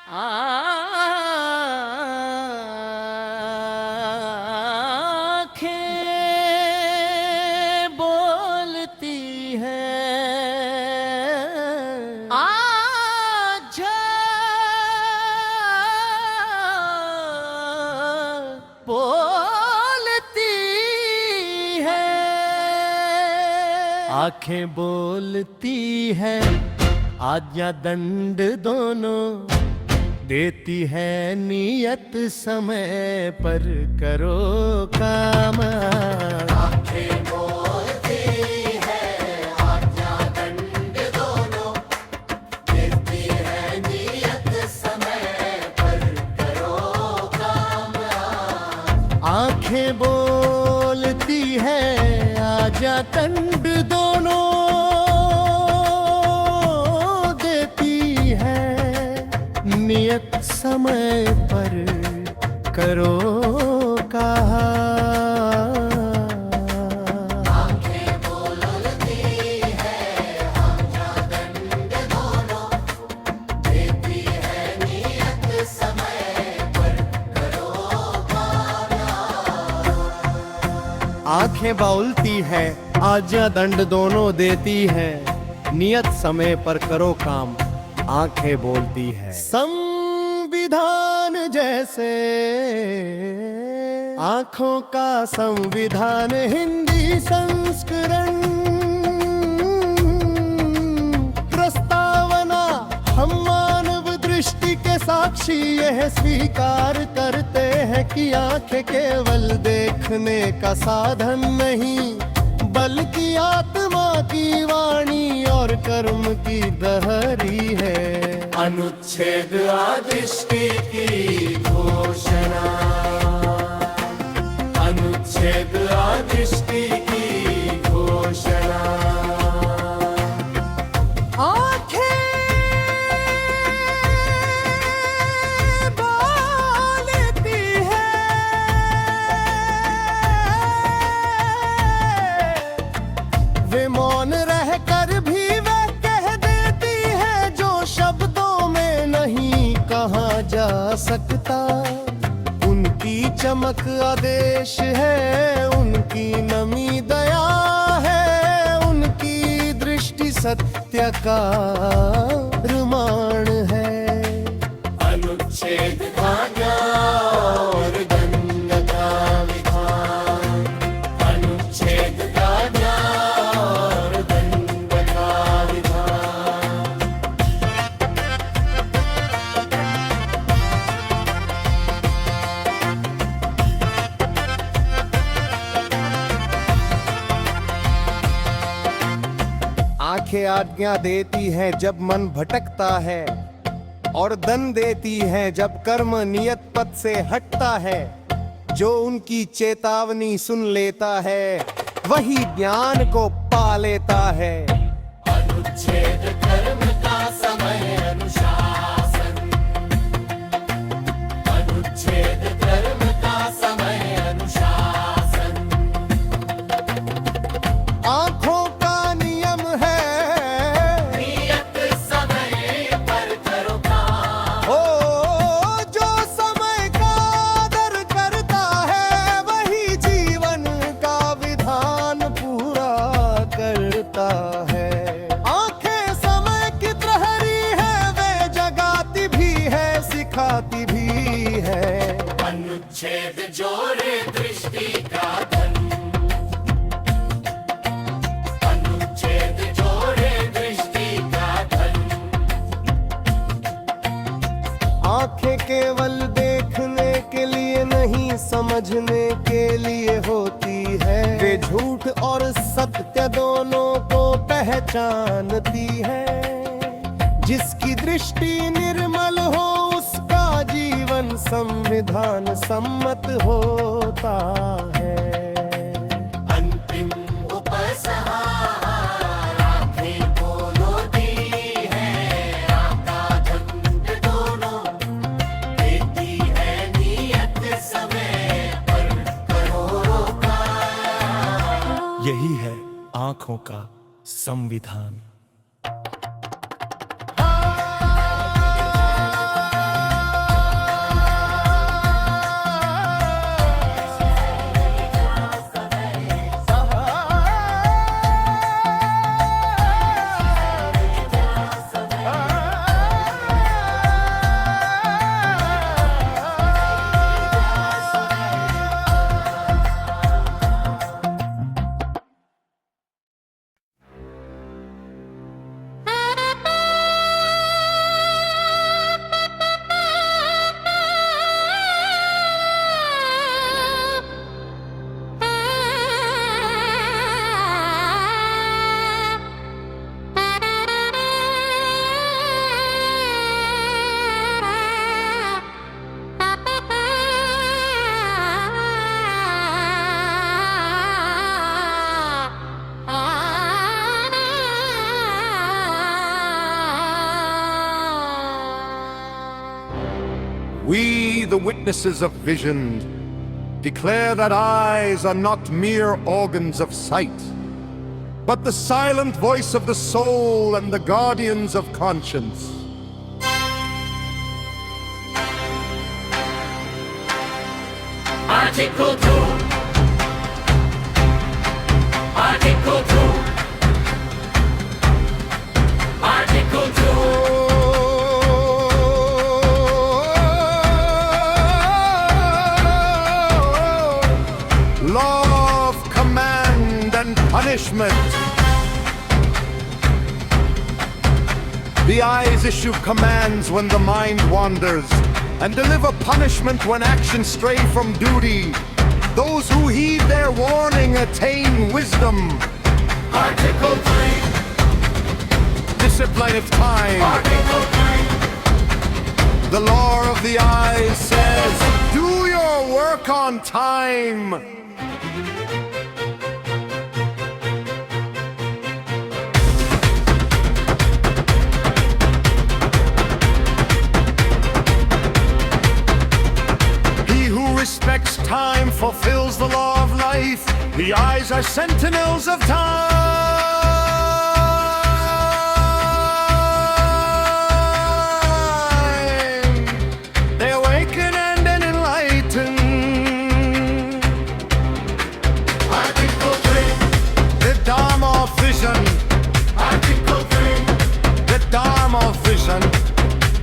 आँखें बोलती हैं आजा बोलती है। आँखें बोलती है आज्ञा दंड दोनों देती है नियत समय पर करो काम। आँखें बोलती है आज्ञा दंड दोनों देती है नियत समय पर करो काम। आँखें बोलती है आज्ञा दंड दोनों नियत समय पर करो कहा। आँखें बोलती है आज्ञा दंड दोनों देती है नियत समय पर करो काम। आँखें बोलती है आज्ञा दंड दोनों देती है नियत समय पर करो काम। आंखें बोलती है संविधान जैसे आंखों का संविधान हिंदी संस्करण प्रस्तावना हम मानव दृष्टि के साक्षी यह स्वीकार करते हैं कि आंखें केवल देखने का साधन नहीं बल्कि आत्मा की वाणी और कर्म की दहरी है। अनुच्छेद आदृष्टि की घोषणा अनुच्छेद आदृष्टि की घोषणा। वे मौन रहकर भी वे कह देती है जो शब्दों में नहीं कहा जा सकता। उनकी चमक आदेश है उनकी नमी दया है उनकी दृष्टि सत्य का प्रमाण है। अनुच्छेद आज्ञा और दंड का विधान अनुच्छेद आज्ञा और दंड का विधान। आंखें आज्ञा देती है जब मन भटकता है और दंड देती है जब कर्म नियत पथ से हटता है। जो उनकी चेतावनी सुन लेता है वही ज्ञान को पा लेता है। अनुच्छेद कर्म का समय अनुशासन अनुच्छेद कर्म का समय अनुशासन। आंखों का नियम है नियत समय पर करो काम। ओ जो समय का आदर करता है वही जीवन का विधान पूरा करता है। आंखें समय की प्रहरी है वे जगाती भी है सिखाती भी है। अनुच्छेद जोड़े दृष्टि का धन अनुच्छेद जोड़े दृष्टि का धन। आंखें केवल देखने के लिए नहीं समझने के लिए होती है। वे झूठ और सत्य दोनों को पहचानती है। जिसकी दृष्टि निर्मल हो उसका जीवन संविधान सम्मत होता है। अंतिम उपसंहार आंखें बोलती है आका दंड दोनों देती है नियत समय पर करो काम। यही है आंखों का संविधान। We, the witnesses of vision, declare that eyes are not mere organs of sight, but the silent voice of the soul and the guardians of conscience. Article 2. Article 2. Article 2. Law of command and punishment. The eyes issue commands when the mind wanders, and deliver punishment when actions stray from duty. Those who heed their warning attain wisdom. Article 3. Discipline of time. Article 3. The law of the eyes says, do your work on time. Respects time, fulfills the law of life. The eyes are sentinels of time. They awaken and then enlighten. Article 3. The Dharma of vision. Article 3. The Dharma of vision.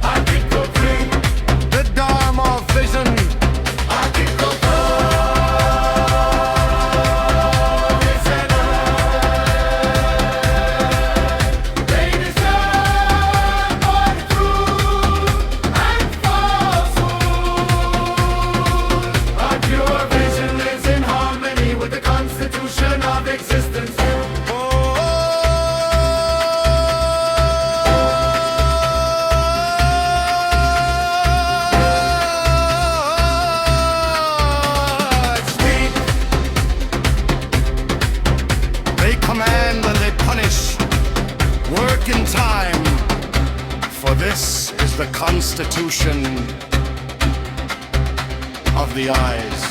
Article 3. The Dharma of vision. This is the constitution of the eyes.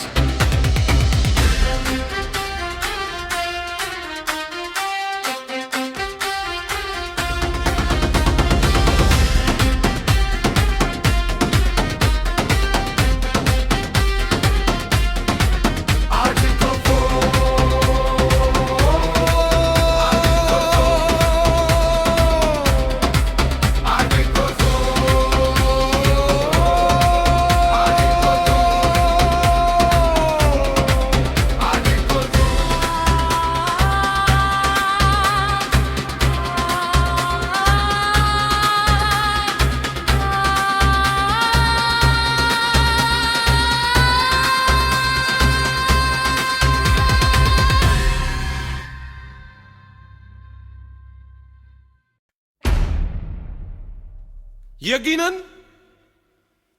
यकीनन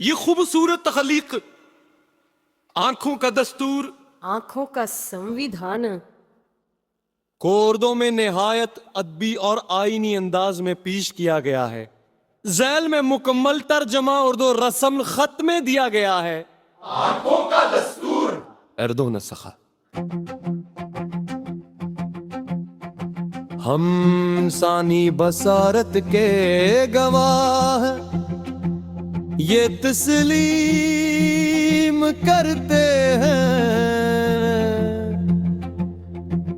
ये खूबसूरत तख्लीक, आंखों का दस्तूर, आंखों का संविधान को उर्दू में निहायत अदबी और आईनी अंदाज में पेश किया गया है। झैल में मुकम्मल तर्जमा उर्दू रस्म खत में दिया गया है। आंखों का दस्तूर। अर्दो नसखा। हम सानी बसारत के गवाह ये तस्लीम करते हैं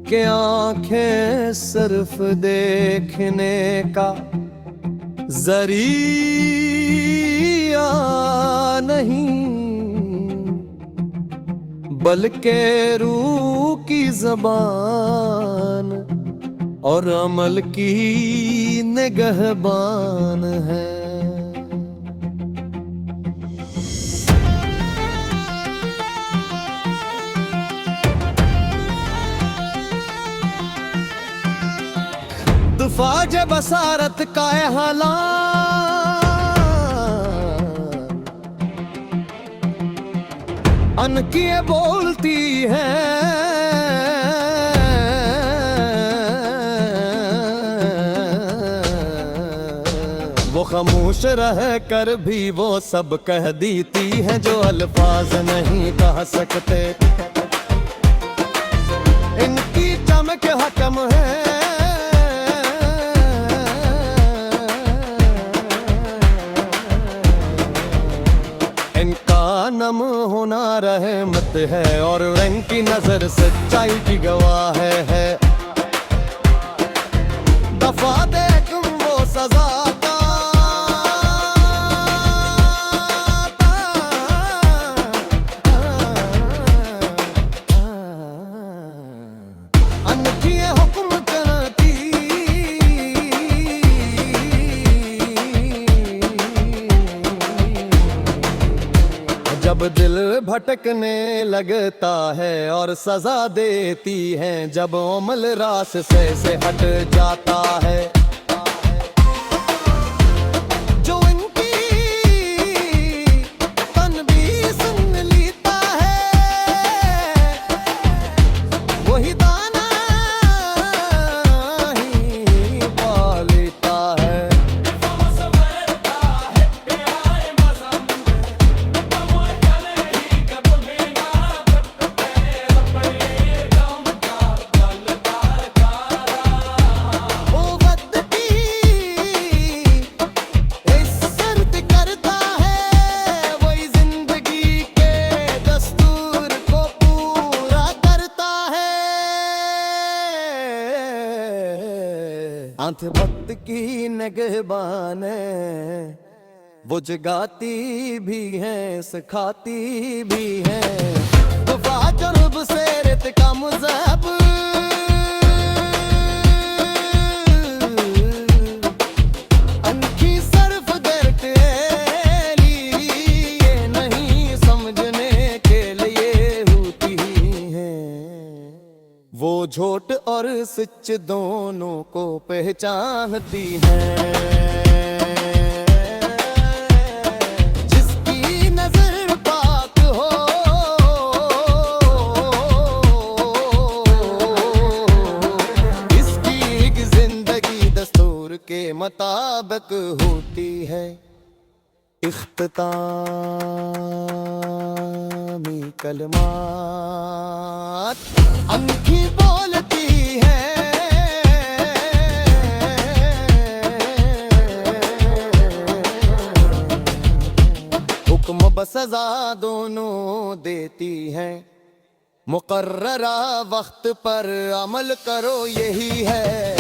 कि आंखें सिर्फ देखने का जरिया नहीं, बल्कि रूह की ज़बान और अमल की निगहबान है। दुफाज बसारत का हालात अनकिए बोलती है, वो खामोश रह कर भी वो सब कह देती है जो अल्फाज नहीं कह सकते। इनकी चमक हकम है, इनका नम होना रहमत है और इनकी नजर सच्चाई की गवाह है। दफा दे तुम वो सजा का, अनकी हुक्म करती, जब दिल भटकने लगता है और सजा देती है, जब अमल रास से हट जाता है। जो इनकी तनबीह सुन लेता है, वही दाना ही पा लेता है। ओ वक्त की इज्जत करता है, वही जिंदगी के दस्तूर को पूरा करता है। आंख वक्त की निगहबान है, वो जगाती भी है सिखाती भी है। वफा जन्ब से रेत का मुज़हब, अनकी सर्फ दर्द लिए नहीं समझने के लिए होती है। वो झूठ और सच दोनों को पहचानती है। जिसकी नजर पाक हो, इसकी एक जिंदगी दस्तूर के मुताबिक होती है। इख्तितामी कलमात अनकी बोलती है, हुक्म ब सजा दोनों देती हैं। मुकर्ररा वक्त पर अमल करो यही है